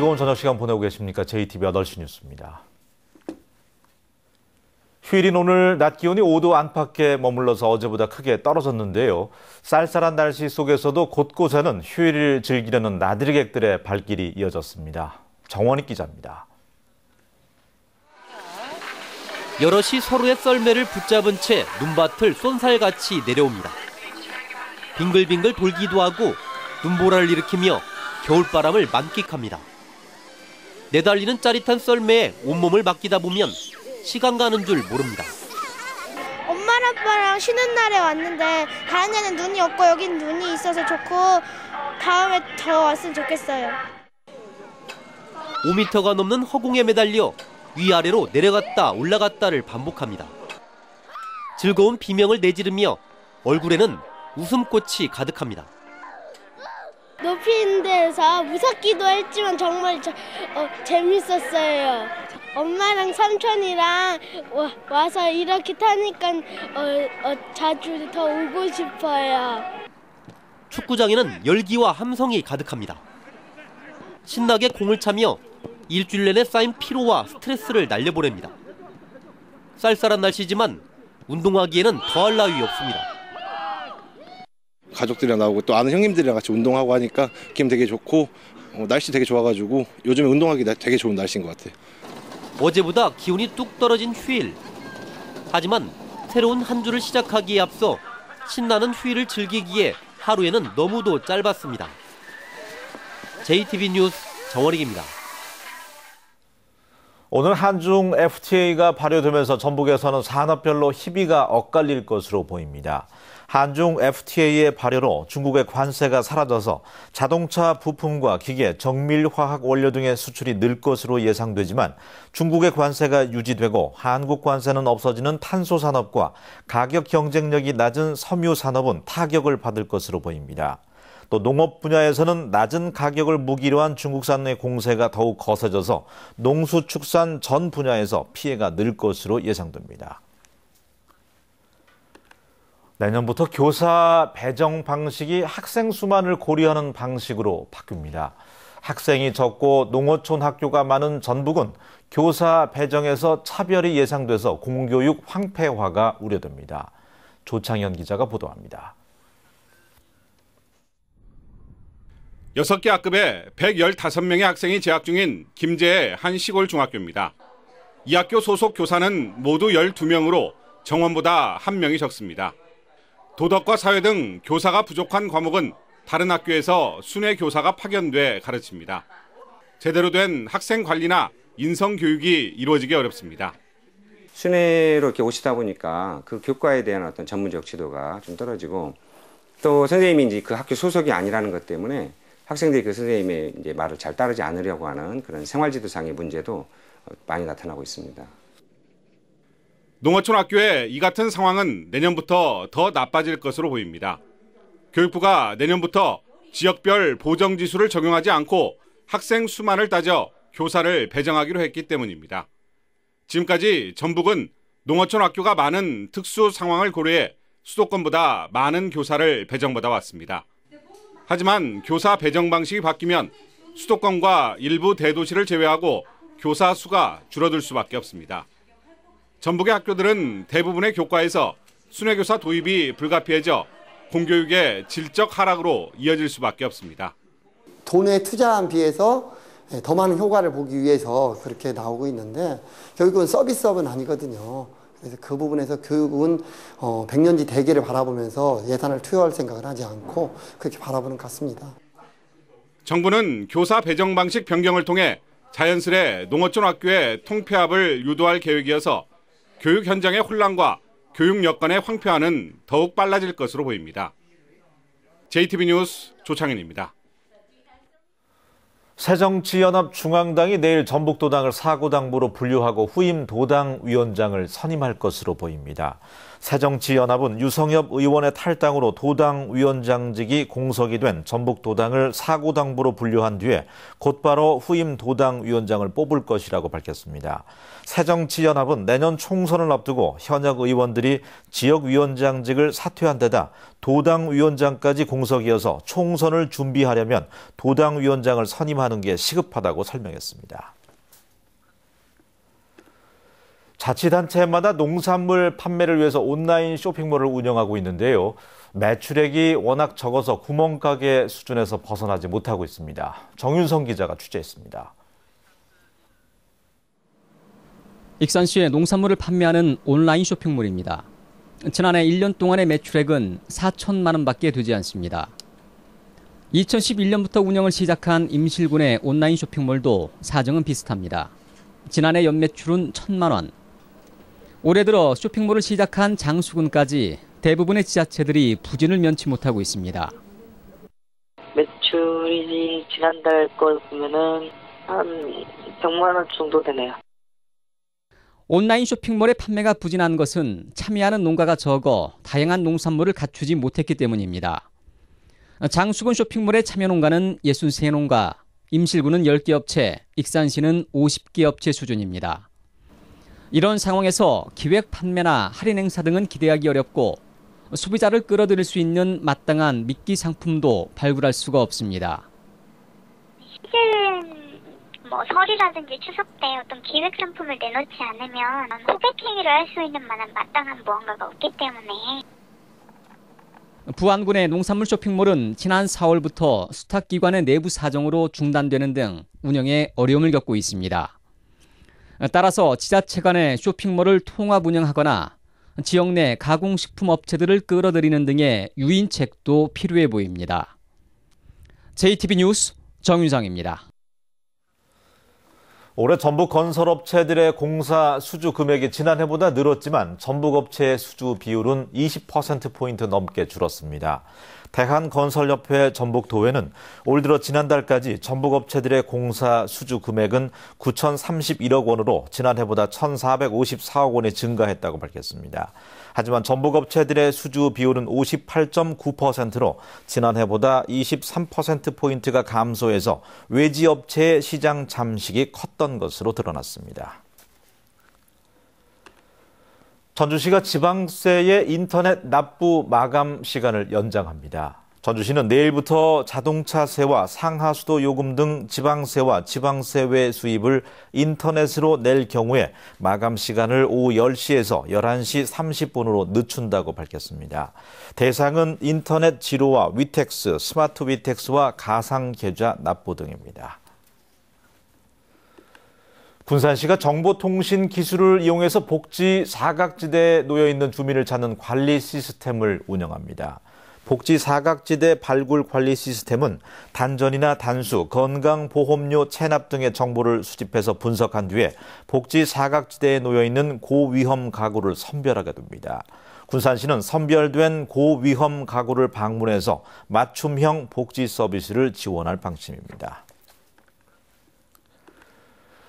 즐거운 저녁 시간 보내고 계십니까? JTV 8시 뉴스입니다. 휴일인 오늘 낮 기온이 5도 안팎에 머물러서 어제보다 크게 떨어졌는데요. 쌀쌀한 날씨 속에서도 곳곳에는 휴일을 즐기려는 나들이객들의 발길이 이어졌습니다. 정원익 기자입니다. 여럿이 서로의 썰매를 붙잡은 채 눈밭을 쏜살같이 내려옵니다. 빙글빙글 돌기도 하고 눈보라를 일으키며 겨울바람을 만끽합니다. 내달리는 짜릿한 썰매에 온몸을 맡기다 보면 시간 가는 줄 모릅니다. 엄마랑 아빠랑 쉬는 날에 왔는데 다른 데는 눈이 없고 여긴 눈이 있어서 좋고 다음에 더 왔으면 좋겠어요. 5m가 넘는 허공에 매달려 위아래로 내려갔다 올라갔다를 반복합니다. 즐거운 비명을 내지르며 얼굴에는 웃음꽃이 가득합니다. 높이 있는 데서 무섭기도 했지만 정말 재밌었어요. 엄마랑 삼촌이랑 와서 이렇게 타니까 자주 더 오고 싶어요. 축구장에는 열기와 함성이 가득합니다. 신나게 공을 차며 일주일 내내 쌓인 피로와 스트레스를 날려보냅니다. 쌀쌀한 날씨지만 운동하기에는 더할 나위 없습니다. 가족들이랑 나오고 또 아는 형님들이랑 같이 운동하고 하니까 기분 되게 좋고 날씨 되게 좋아가지고 요즘에 운동하기 되게 좋은 날씨인 것 같아요. 어제보다 기온이 뚝 떨어진 휴일. 하지만 새로운 한 주를 시작하기에 앞서 신나는 휴일을 즐기기에 하루에는 너무도 짧았습니다. JTV 뉴스 정원익입니다. 오늘 한중 FTA가 발효되면서 전북에서는 산업별로 희비가 엇갈릴 것으로 보입니다. 한중 FTA의 발효로 중국의 관세가 사라져서 자동차 부품과 기계, 정밀화학 원료 등의 수출이 늘 것으로 예상되지만 중국의 관세가 유지되고 한국 관세는 없어지는 탄소 산업과 가격 경쟁력이 낮은 섬유 산업은 타격을 받을 것으로 보입니다. 또 농업 분야에서는 낮은 가격을 무기로 한 중국산의 공세가 더욱 거세져서 농수축산 전 분야에서 피해가 늘 것으로 예상됩니다. 내년부터 교사 배정 방식이 학생 수만을 고려하는 방식으로 바뀝니다. 학생이 적고 농어촌 학교가 많은 전북은 교사 배정에서 차별이 예상돼서 공교육 황폐화가 우려됩니다. 조창현 기자가 보도합니다. 6개 학급에 115명의 학생이 재학 중인 김제의 한 시골 중학교입니다. 이 학교 소속 교사는 모두 12명으로 정원보다 1명이 적습니다. 도덕과 사회 등 교사가 부족한 과목은 다른 학교에서 순회 교사가 파견돼 가르칩니다. 제대로 된 학생 관리나 인성 교육이 이루어지기 어렵습니다. 순회로 이렇게 오시다 보니까 그 교과에 대한 어떤 전문적 지도가 좀 떨어지고 또 선생님이 이제 그 학교 소속이 아니라는 것 때문에 학생들이 그 선생님의 이제 말을 잘 따르지 않으려고 하는 그런 생활지도상의 문제도 많이 나타나고 있습니다. 농어촌 학교의 이 같은 상황은 내년부터 더 나빠질 것으로 보입니다. 교육부가 내년부터 지역별 보정지수를 적용하지 않고 학생 수만을 따져 교사를 배정하기로 했기 때문입니다. 지금까지 전북은 농어촌 학교가 많은 특수 상황을 고려해 수도권보다 많은 교사를 배정받아 왔습니다. 하지만 교사 배정 방식이 바뀌면 수도권과 일부 대도시를 제외하고 교사 수가 줄어들 수밖에 없습니다. 전북의 학교들은 대부분의 교과에서 순회교사 도입이 불가피해져 공교육의 질적 하락으로 이어질 수밖에 없습니다. 돈에 투자한 비해서 더 많은 효과를 보기 위해서 그렇게 나오고 있는데 결국은 서비스업은 아니거든요. 그래서 그 부분에서 교육은 백년지 대계를 바라보면서 예산을 투여할 생각을 하지 않고 그렇게 바라보는 것 같습니다. 정부는 교사 배정 방식 변경을 통해 자연스레 농어촌 학교의 통폐합을 유도할 계획이어서 교육 현장의 혼란과 교육 여건의 황폐화는 더욱 빨라질 것으로 보입니다. JTB 뉴스 조창현입니다. 새정치연합중앙당이 내일 전북도당을 사고당부로 분류하고 후임 도당위원장을 선임할 것으로 보입니다. 새정치연합은 유성엽 의원의 탈당으로 도당위원장직이 공석이 된 전북도당을 사고당부로 분류한 뒤에 곧바로 후임 도당위원장을 뽑을 것이라고 밝혔습니다. 새정치연합은 내년 총선을 앞두고 현역 의원들이 지역위원장직을 사퇴한 데다 도당위원장까지 공석이어서 총선을 준비하려면 도당위원장을 선임하는 조심하는 게 시급하다고 설명했습니다. 자치단체마다 농산물 판매를 위해서 온라인 쇼핑몰을 운영하고 있는데요. 매출액이 워낙 적어서 구멍가게 수준에서 벗어나지 못하고 있습니다. 정윤성 기자가 취재했습니다. 익산시의 농산물을 판매하는 온라인 쇼핑몰입니다. 지난해 1년 동안의 매출액은 4천만 원밖에 되지 않습니다. 2011년부터 운영을 시작한 임실군의 온라인 쇼핑몰도 사정은 비슷합니다. 지난해 연매출은 1천만 원. 올해 들어 쇼핑몰을 시작한 장수군까지 대부분의 지자체들이 부진을 면치 못하고 있습니다. 매출이 지난달 걸 보면은 한 100만 원 정도 되네요. 온라인 쇼핑몰의 판매가 부진한 것은 참여하는 농가가 적어 다양한 농산물을 갖추지 못했기 때문입니다. 장수군 쇼핑몰의 참여 농가는 63농가, 임실군은 10개 업체, 익산시는 50개 업체 수준입니다. 이런 상황에서 기획 판매나 할인 행사 등은 기대하기 어렵고 소비자를 끌어들일 수 있는 마땅한 미끼 상품도 발굴할 수가 없습니다. 실은 설이라든지 추석 때 어떤 기획 상품을 내놓지 않으면 호객행위를 할 수 있는 만한 마땅한 무언가가 없기 때문에. 부안군의 농산물 쇼핑몰은 지난 4월부터 수탁기관의 내부 사정으로 중단되는 등 운영에 어려움을 겪고 있습니다. 따라서 지자체 간의 쇼핑몰을 통합 운영하거나 지역 내 가공식품 업체들을 끌어들이는 등의 유인책도 필요해 보입니다. JTB 뉴스 정윤상입니다. 올해 전북 건설업체들의 공사 수주 금액이 지난해보다 늘었지만 전북업체의 수주 비율은 20%포인트 넘게 줄었습니다. 대한건설협회 전북도회는 올 들어 지난달까지 전북업체들의 공사 수주 금액은 9,031억 원으로 지난해보다 1,454억 원이 증가했다고 밝혔습니다. 하지만 전북업체들의 수주 비율은 58.9%로 지난해보다 23%포인트가 감소해서 외지업체의 시장 잠식이 컸던 것으로 드러났습니다. 전주시가 지방세의 인터넷 납부 마감 시간을 연장합니다. 전주시는 내일부터 자동차세와 상하수도 요금 등 지방세와 지방세 외 수입을 인터넷으로 낼 경우에 마감 시간을 오후 10시에서 11시 30분으로 늦춘다고 밝혔습니다. 대상은 인터넷 지로와 위택스, 스마트 위택스와 가상계좌 납부 등입니다. 군산시가 정보통신 기술을 이용해서 복지 사각지대에 놓여있는 주민을 찾는 관리 시스템을 운영합니다. 복지 사각지대 발굴 관리 시스템은 단전이나 단수, 건강보험료 체납 등의 정보를 수집해서 분석한 뒤에 복지 사각지대에 놓여있는 고위험 가구를 선별하게 됩니다. 군산시는 선별된 고위험 가구를 방문해서 맞춤형 복지 서비스를 지원할 방침입니다.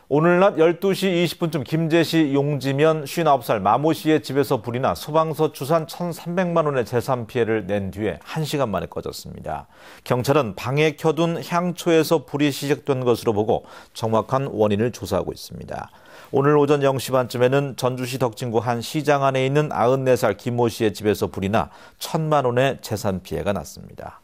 오늘 낮 12시 20분쯤 김제시 용지면 59살 마모 씨의 집에서 불이 나 소방서 추산 1,300만 원의 재산 피해를 낸 뒤에 1시간 만에 꺼졌습니다. 경찰은 방에 켜둔 향초에서 불이 시작된 것으로 보고 정확한 원인을 조사하고 있습니다. 오늘 오전 0시 반쯤에는 전주시 덕진구 한 시장 안에 있는 94살 김모 씨의 집에서 불이 나 1,000만 원의 재산 피해가 났습니다.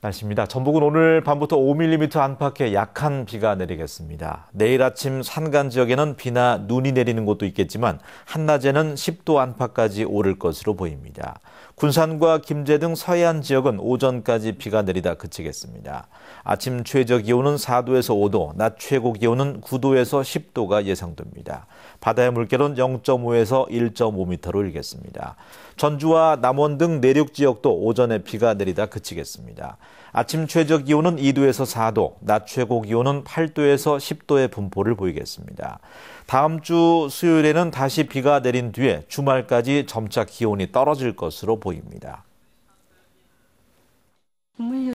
날씨입니다. 전북은 오늘 밤부터 5mm 안팎의 약한 비가 내리겠습니다. 내일 아침 산간 지역에는 비나 눈이 내리는 곳도 있겠지만 한낮에는 10도 안팎까지 오를 것으로 보입니다. 군산과 김제 등 서해안 지역은 오전까지 비가 내리다 그치겠습니다. 아침 최저 기온은 4도에서 5도, 낮 최고 기온은 9도에서 10도가 예상됩니다. 바다의 물결은 0.5에서 1.5m로 일겠습니다. 전주와 남원 등 내륙 지역도 오전에 비가 내리다 그치겠습니다. 아침 최저 기온은 2도에서 4도, 낮 최고 기온은 8도에서 10도의 분포를 보이겠습니다. 다음 주 수요일에는 다시 비가 내린 뒤에 주말까지 점차 기온이 떨어질 것으로 보입니다.